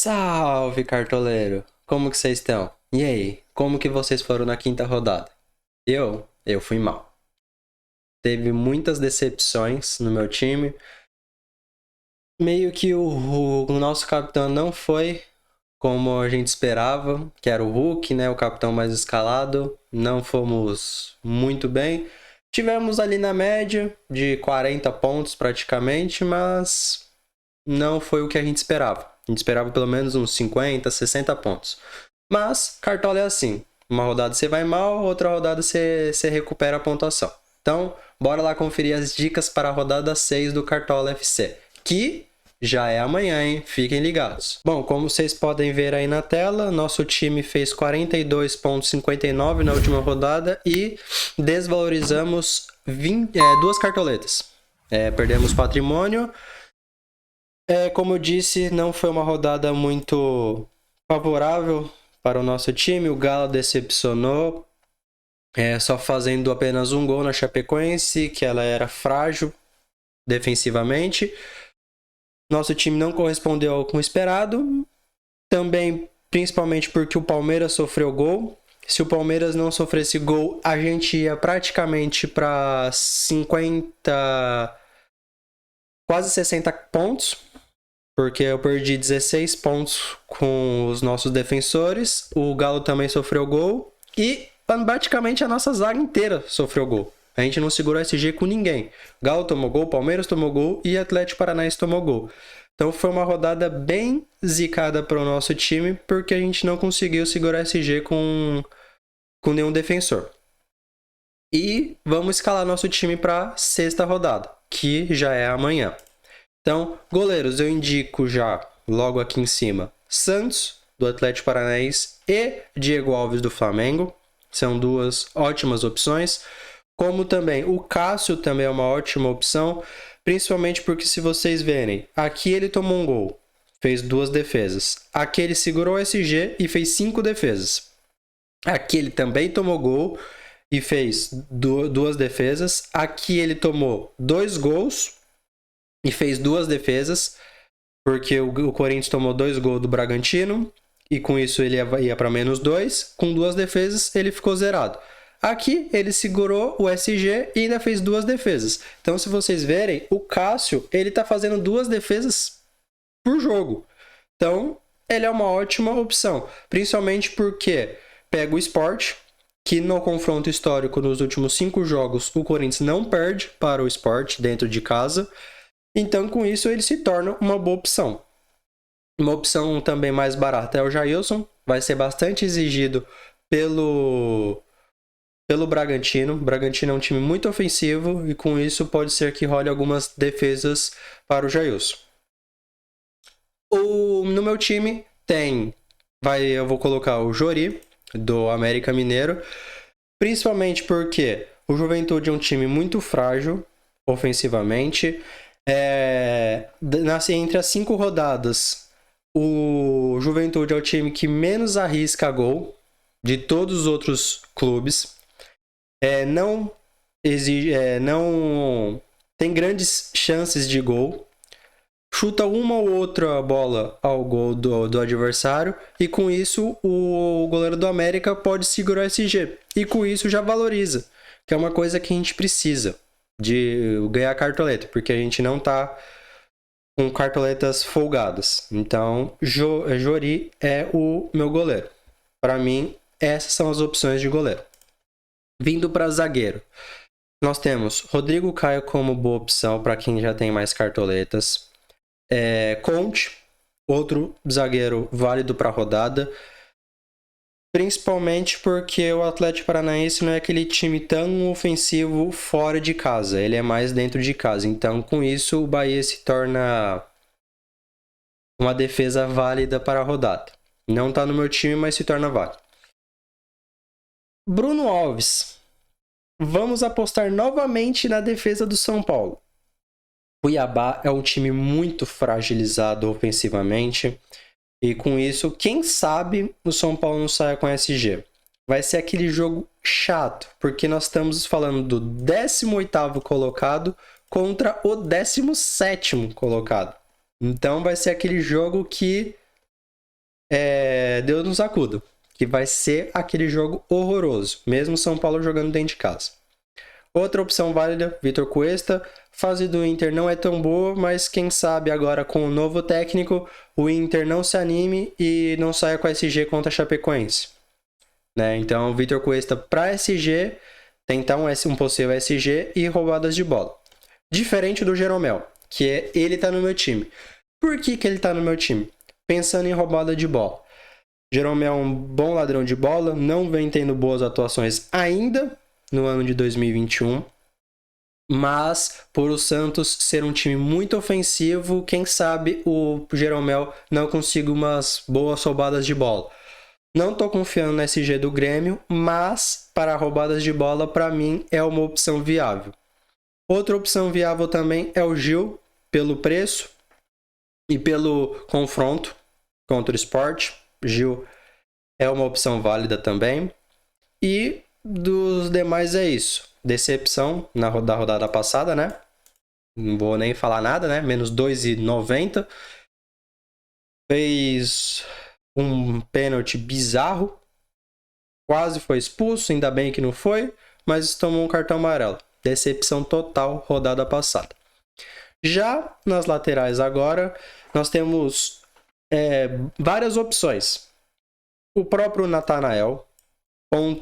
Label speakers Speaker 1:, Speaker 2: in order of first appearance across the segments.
Speaker 1: Salve, cartoleiro! Como que vocês estão? E aí, como que vocês foram na quinta rodada? Eu fui mal. Teve muitas decepções no meu time. Meio que o nosso capitão não foi como a gente esperava, que era o Hulk, né? O capitão mais escalado. Não fomos muito bem. Tivemos ali na média de 40 pontos praticamente, mas não foi o que a gente esperava. A gente esperava pelo menos uns 50, 60 pontos. Mas Cartola é assim. Uma rodada você vai mal, outra rodada você recupera a pontuação. Então, bora lá conferir as dicas para a rodada 6 do Cartola FC. Que já é amanhã, hein? Fiquem ligados. Bom, como vocês podem ver aí na tela, nosso time fez 42,59 na última rodada e desvalorizamos duas cartoletas. Perdemos patrimônio. Como eu disse, não foi uma rodada muito favorável para o nosso time. O Galo decepcionou, só fazendo apenas um gol na Chapecoense, que ela era frágil defensivamente. Nosso time não correspondeu ao esperado. Também, principalmente porque o Palmeiras sofreu gol. Se o Palmeiras não sofresse gol, a gente ia praticamente para 50, quase 60 pontos. Porque eu perdi 16 pontos com os nossos defensores. O Galo também sofreu gol. E praticamente a nossa zaga inteira sofreu gol. A gente não segurou SG com ninguém. Galo tomou gol, Palmeiras tomou gol e Atlético Paranaense tomou gol. Então foi uma rodada bem zicada para o nosso time, porque a gente não conseguiu segurar SG com nenhum defensor. E vamos escalar nosso time para sexta rodada, que já é amanhã. Então, goleiros, eu indico já, logo aqui em cima, Santos, do Atlético Paranaense, e Diego Alves, do Flamengo. São duas ótimas opções. Como também o Cássio também é uma ótima opção, principalmente porque se vocês verem, aqui ele tomou um gol, fez duas defesas. Aqui ele segurou o SG e fez 5 defesas. Aqui ele também tomou gol e fez duas defesas. Aqui ele tomou 2 gols e fez 2 defesas, porque o Corinthians tomou 2 gols do Bragantino, e com isso ele ia para -2, com 2 defesas ele ficou zerado. Aqui ele segurou o SG e ainda fez 2 defesas. Então, se vocês verem, o Cássio ele está fazendo 2 defesas por jogo. Então, ele é uma ótima opção, principalmente porque pega o Sport, que no confronto histórico nos últimos 5 jogos o Corinthians não perde para o Sport dentro de casa. Então, com isso, ele se torna uma boa opção. Uma opção também mais barata é o Jailson. Vai ser bastante exigido pelo Bragantino. O Bragantino é um time muito ofensivo e, com isso, pode ser que role algumas defesas para o Jailson. No meu time eu vou colocar o Jori, do América Mineiro. Principalmente porque o Juventude é um time muito frágil ofensivamente. Entre as 5 rodadas, o Juventude é o time que menos arrisca gol de todos os outros clubes. Não tem grandes chances de gol. Chuta uma ou outra bola ao gol do adversário, e com isso o goleiro do América pode segurar esse SG. E com isso já valoriza, que é uma coisa que a gente precisa de ganhar cartoleta, porque a gente não tá com cartoletas folgadas. Então, Jori é o meu goleiro. Para mim, essas são as opções de goleiro. Vindo para zagueiro, nós temos Rodrigo Caio como boa opção para quem já tem mais cartoletas. Conte, outro zagueiro válido para a rodada. Principalmente porque o Atlético Paranaense não é aquele time tão ofensivo fora de casa, ele é mais dentro de casa. Então, com isso, o Bahia se torna uma defesa válida para a rodada. Não está no meu time, mas se torna válido. Bruno Alves. Vamos apostar novamente na defesa do São Paulo. Cuiabá é um time muito fragilizado ofensivamente. E com isso, quem sabe o São Paulo não saia com SG. Vai ser aquele jogo chato, porque nós estamos falando do 18º colocado contra o 17º colocado. Então vai ser aquele jogo que Deus nos acuda, que vai ser aquele jogo horroroso, mesmo São Paulo jogando dentro de casa. Outra opção válida, Vitor Cuesta. Fase do Inter não é tão boa, mas quem sabe agora com o novo técnico, o Inter não se anime e não saia com a SG contra a Chapecoense. Né? Então, Vitor Cuesta para SG, tentar um possível SG e roubadas de bola. Diferente do Jeromel, que ele tá no meu time. Por que ele tá no meu time? Pensando em roubada de bola. Jeromel é um bom ladrão de bola, não vem tendo boas atuações ainda no ano de 2021. Mas, por o Santos ser um time muito ofensivo, quem sabe o Jeromel não consiga umas boas roubadas de bola. Não estou confiando no SG do Grêmio, mas para roubadas de bola, para mim, é uma opção viável. Outra opção viável também é o Gil, pelo preço e pelo confronto contra o Sport. Gil é uma opção válida também. E dos demais é isso. Decepção da rodada passada, né? Não vou nem falar nada, né? Menos 2,90. Fez um pênalti bizarro. Quase foi expulso, ainda bem que não foi. Mas tomou um cartão amarelo. Decepção total rodada passada. Já nas laterais agora, nós temos várias opções. O próprio Natanael.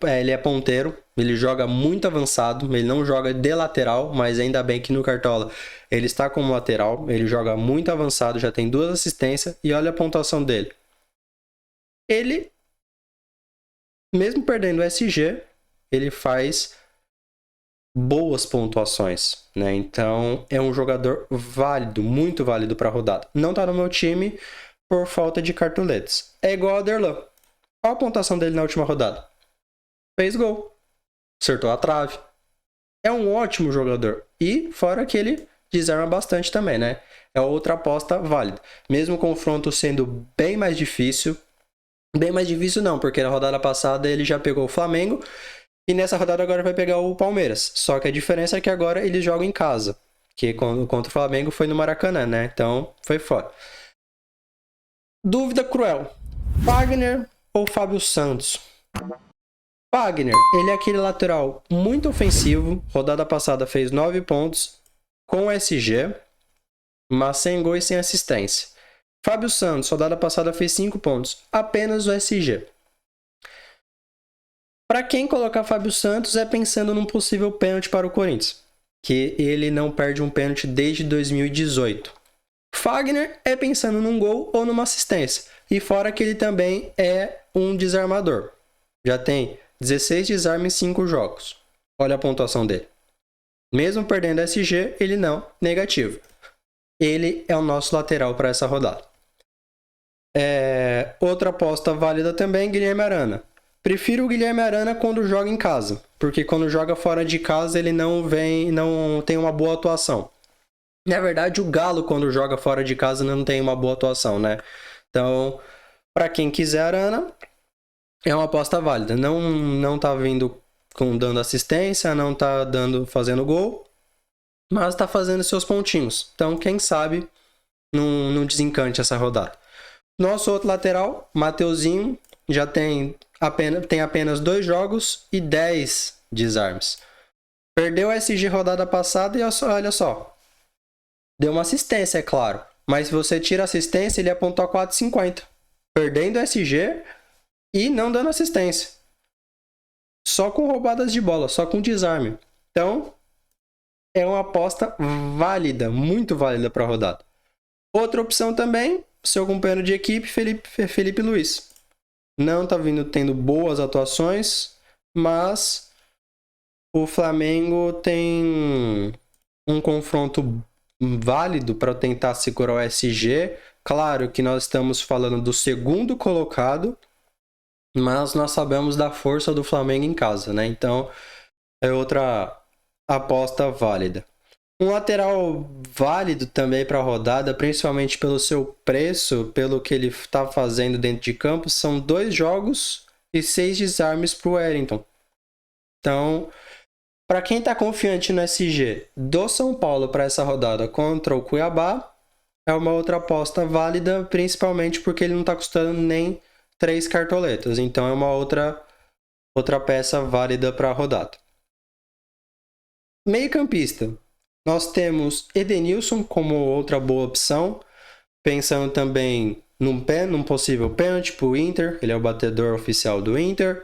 Speaker 1: Ele é ponteiro, ele joga muito avançado, ele não joga de lateral, mas ainda bem que no Cartola ele está como lateral, ele joga muito avançado, já tem 2 assistências e olha a pontuação dele. Ele, mesmo perdendo o SG, ele faz boas pontuações, né? Então é um jogador válido, muito válido para a rodada. Não está no meu time por falta de cartoletes. É igual a Derlan. Qual a pontuação dele na última rodada? Fez gol. Acertou a trave. É um ótimo jogador. E fora que ele desarma bastante também, né? É outra aposta válida. Mesmo o confronto sendo bem mais difícil. Bem mais difícil não, porque na rodada passada ele já pegou o Flamengo. E nessa rodada agora vai pegar o Palmeiras. Só que a diferença é que agora ele joga em casa. Que contra o Flamengo foi no Maracanã, né? Então foi fora. Dúvida cruel. Fagner ou Fábio Santos? Fagner, ele é aquele lateral muito ofensivo. Rodada passada fez 9 pontos com SG, mas sem gol e sem assistência. Fábio Santos, rodada passada fez 5 pontos, apenas o SG. Para quem colocar Fábio Santos é pensando num possível pênalti para o Corinthians, que ele não perde um pênalti desde 2018. Fagner é pensando num gol ou numa assistência, e fora que ele também é um desarmador. Já tem 16 desarmes em 5 jogos. Olha a pontuação dele. Mesmo perdendo SG, ele não, negativo. Ele é o nosso lateral para essa rodada. Outra aposta válida também, Guilherme Arana. Prefiro o Guilherme Arana quando joga em casa, porque quando joga fora de casa ele não tem uma boa atuação. Na verdade, o Galo quando joga fora de casa não tem uma boa atuação, né? Então, para quem quiser Arana, é uma aposta válida. Não tá vindo dando assistência, não tá fazendo gol, mas tá fazendo seus pontinhos. Então, quem sabe não desencante essa rodada. Nosso outro lateral, Mateuzinho, já tem apenas 2 jogos e 10 desarmes. Perdeu a SG rodada passada e olha só. Deu uma assistência, é claro. Mas se você tira a assistência, ele apontou a 4,50. Perdendo a SG e não dando assistência. Só com roubadas de bola, só com desarme. Então, é uma aposta válida, muito válida para a rodada. Outra opção também, seu companheiro de equipe, Felipe Luiz. Não está tendo boas atuações, mas o Flamengo tem um confronto válido para tentar segurar o SG. Claro que nós estamos falando do segundo colocado, mas nós sabemos da força do Flamengo em casa, né? Então, é outra aposta válida. Um lateral válido também para a rodada, principalmente pelo seu preço, pelo que ele está fazendo dentro de campo, são 2 jogos e 6 desarmes para o Wellington. Então, para quem está confiante no SG do São Paulo para essa rodada contra o Cuiabá, é uma outra aposta válida, principalmente porque ele não está custando nem 3 cartoletas. Então é uma outra peça válida para a rodada. Meio-campista. Nós temos Edenilson como outra boa opção, pensando também num possível pênalti para o Inter. Ele é o batedor oficial do Inter.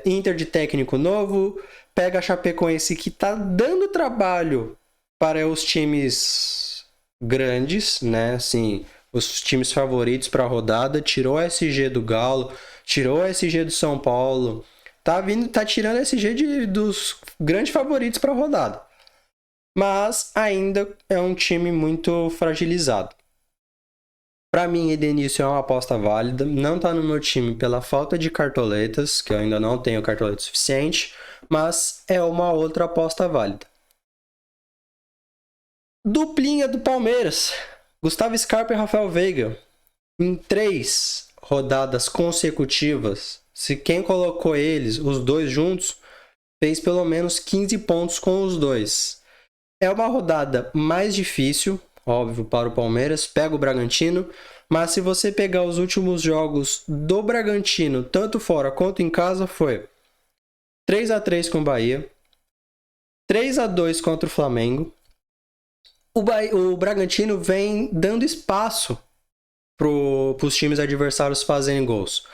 Speaker 1: Inter de técnico novo, pega a Chapecoense que está dando trabalho para os times grandes, né? Assim, os times favoritos para a rodada. Tirou a SG do Galo, tirou a SG do São Paulo. Tá tirando a SG dos grandes favoritos para a rodada. Mas ainda é um time muito fragilizado. Para mim, Edenilson é uma aposta válida. Não está no meu time pela falta de cartoletas, que eu ainda não tenho cartoleta suficiente, mas é uma outra aposta válida. Duplinha do Palmeiras. Gustavo Scarpa e Rafael Veiga. Em 3 rodadas consecutivas, se quem colocou eles, os dois juntos, fez pelo menos 15 pontos com os dois. É uma rodada mais difícil, óbvio, para o Palmeiras. Pega o Bragantino. Mas se você pegar os últimos jogos do Bragantino, tanto fora quanto em casa, foi 3-3 com o Bahia, 3-2 contra o Flamengo. O Bragantino vem dando espaço para os times adversários fazerem gols.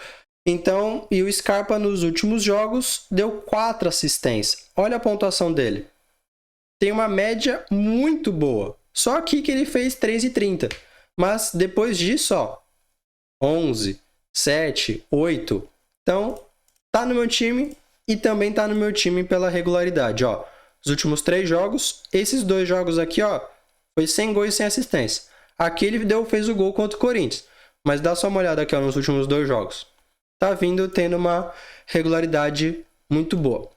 Speaker 1: Então, e o Scarpa nos últimos jogos deu 4 assistências. Olha a pontuação dele. Tem uma média muito boa. Só aqui que ele fez 3,30. Mas depois disso, ó, 11, 7, 8. Então, tá no meu time e também tá no meu time pela regularidade, ó. Os últimos 3 jogos, esses 2 jogos aqui, ó, foi sem gol e sem assistência. Aqui ele fez o gol contra o Corinthians. Mas dá só uma olhada aqui, ó, nos últimos 2 jogos. Tá tendo uma regularidade muito boa.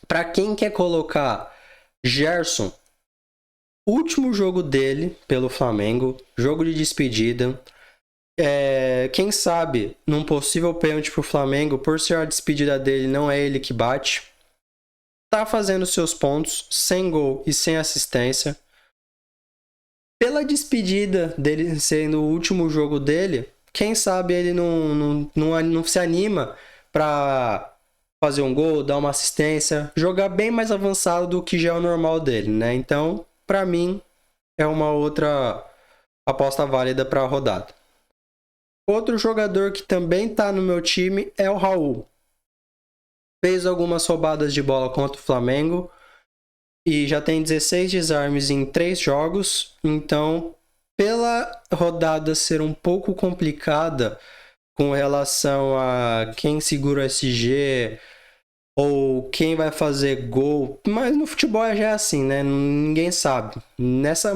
Speaker 1: Para quem quer colocar Gerson, último jogo dele pelo Flamengo, jogo de despedida. Quem sabe, num possível pênalti pro Flamengo, por ser a despedida dele, não é ele que bate. Tá fazendo seus pontos, sem gol e sem assistência. Pela despedida dele sendo o último jogo dele, quem sabe ele não se anima para fazer um gol, dar uma assistência, jogar bem mais avançado do que já é o normal dele, né? Então, para mim, é uma outra aposta válida para a rodada. Outro jogador que também está no meu time é o Raul. Fez algumas roubadas de bola contra o Flamengo e já tem 16 desarmes em 3 jogos. Então, pela rodada ser um pouco complicada com relação a quem segura o SG ou quem vai fazer gol, mas no futebol já é assim, né? Ninguém sabe.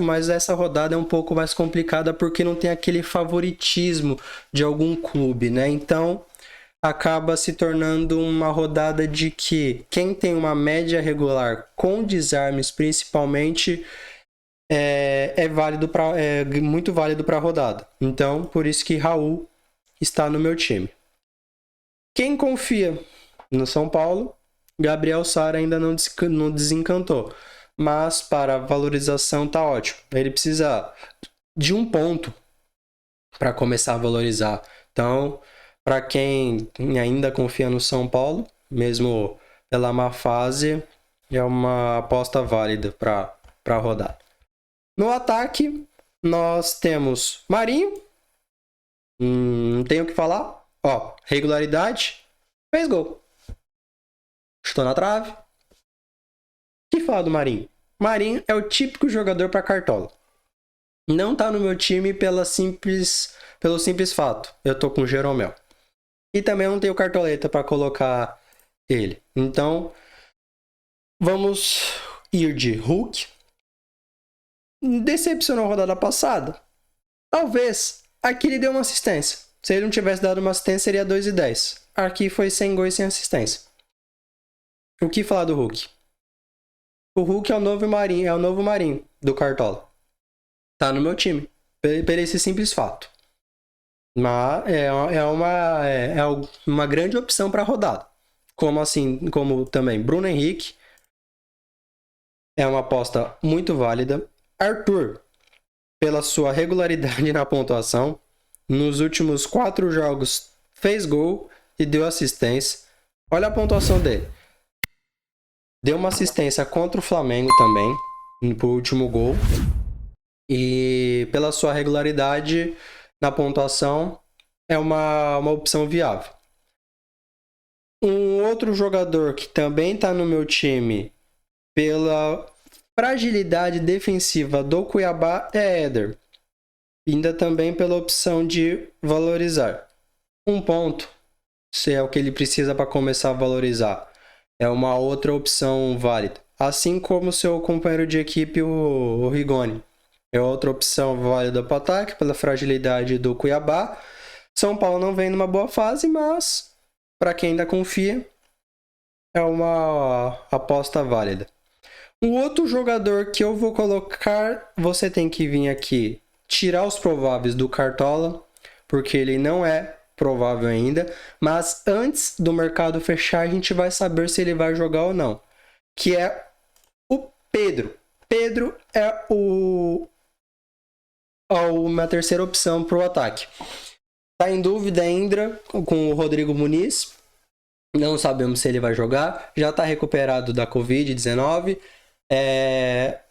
Speaker 1: Mas essa rodada é um pouco mais complicada porque não tem aquele favoritismo de algum clube, né? Então acaba se tornando uma rodada de que quem tem uma média regular com desarmes principalmente muito válido para a rodada. Então por isso que Raul está no meu time. Quem confia no São Paulo, Gabriel Sara ainda não desencantou. Mas para a valorização tá ótimo. Ele precisa de um ponto para começar a valorizar. Então, para quem ainda confia no São Paulo, mesmo pela má fase, é uma aposta válida para a rodada. No ataque, nós temos Marinho. Não tenho o que falar. Ó, regularidade. Fez gol. Chutou na trave. O que falar do Marinho? Marinho é o típico jogador para cartola. Não tá no meu time pelo simples fato. Eu tô com o Jeromel. E também não tenho cartoleta para colocar ele. Então, vamos ir de Hulk. Decepcionou a rodada passada? Talvez. Aqui ele deu uma assistência. Se ele não tivesse dado uma assistência, seria 2,10. Aqui foi sem gol e sem assistência. O que falar do Hulk? O Hulk é o novo Marinho do Cartola. Tá no meu time. Por esse simples fato. Mas é uma grande opção para rodada. Como também Bruno Henrique. É uma aposta muito válida. Arthur. pela sua regularidade na pontuação. Nos últimos 4 jogos fez gol e deu assistência. Olha a pontuação dele. Deu uma assistência contra o Flamengo também, pro último gol. E pela sua regularidade na pontuação, é uma opção viável. Um outro jogador que também está no meu time pela fragilidade defensiva do Cuiabá é Éder. Ainda também pela opção de valorizar. 1 ponto, se é o que ele precisa para começar a valorizar. É uma outra opção válida. Assim como seu companheiro de equipe, o Rigoni. É outra opção válida para o ataque, pela fragilidade do Cuiabá. São Paulo não vem numa boa fase, mas para quem ainda confia, é uma aposta válida. Um outro jogador que eu vou colocar, você tem que vir aqui tirar os prováveis do Cartola, porque ele não é provável ainda, mas antes do mercado fechar a gente vai saber se ele vai jogar ou não, que é o Pedro. Pedro é uma terceira opção para o ataque. Tá em dúvida ainda com o Rodrigo Muniz, não sabemos se ele vai jogar, já está recuperado da Covid-19,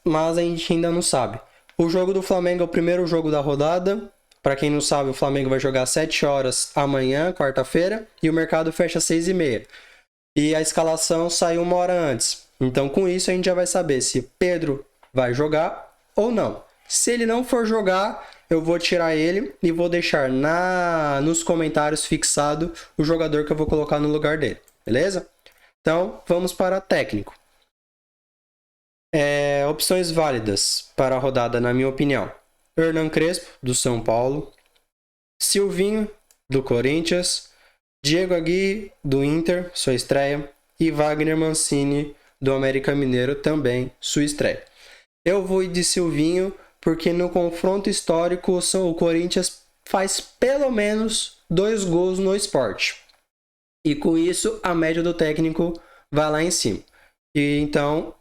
Speaker 1: mas a gente ainda não sabe. O jogo do Flamengo é o primeiro jogo da rodada. Para quem não sabe, o Flamengo vai jogar às 7 horas amanhã, quarta-feira, e o mercado fecha às 6h30. E a escalação sai 1 hora antes. Então, com isso, a gente já vai saber se Pedro vai jogar ou não. Se ele não for jogar, eu vou tirar ele e vou deixar nos comentários fixado o jogador que eu vou colocar no lugar dele. Beleza? Então, vamos para técnico. Opções válidas para a rodada, na minha opinião. Hernan Crespo, do São Paulo. Silvinho, do Corinthians. Diego Aguirre, do Inter, sua estreia. E Wagner Mancini, do América Mineiro, também sua estreia. Eu vou ir de Silvinho, porque no confronto histórico o Corinthians faz pelo menos 2 gols no Sport. E com isso, a média do técnico vai lá em cima. E então,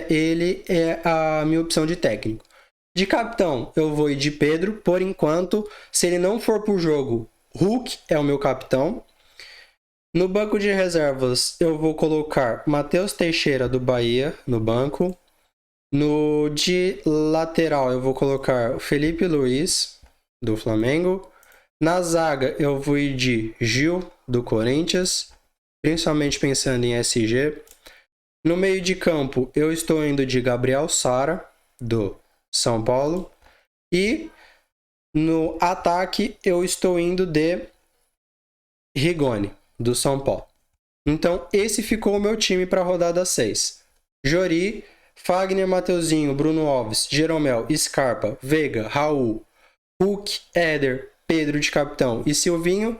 Speaker 1: ele é a minha opção de técnico. De capitão, eu vou ir de Pedro, por enquanto. Se ele não for pro jogo, Hulk é o meu capitão. No banco de reservas, eu vou colocar Matheus Teixeira, do Bahia, no banco. De lateral, eu vou colocar o Felipe Luiz, do Flamengo. Na zaga, eu vou ir de Gil, do Corinthians, principalmente pensando em SG. No meio de campo, eu estou indo de Gabriel Sara, do São Paulo. E no ataque, eu estou indo de Rigoni, do São Paulo. Então, esse ficou o meu time para a rodada 6. Jori, Fagner, Mateuzinho, Bruno Alves, Jeromel, Scarpa, Veiga, Raul, Hulk, Éder, Pedro de capitão e Silvinho.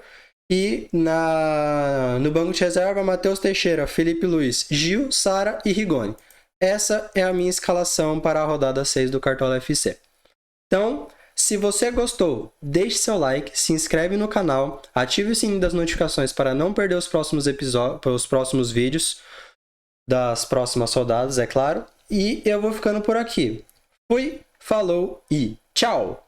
Speaker 1: E no banco de reserva, Matheus Teixeira, Felipe Luiz, Gil, Sara e Rigoni. Essa é a minha escalação para a rodada 6 do Cartola FC. Então, se você gostou, deixe seu like, se inscreve no canal, ative o sininho das notificações para não perder os próximos vídeos das próximas rodadas, é claro. E eu vou ficando por aqui. Fui, falou e tchau!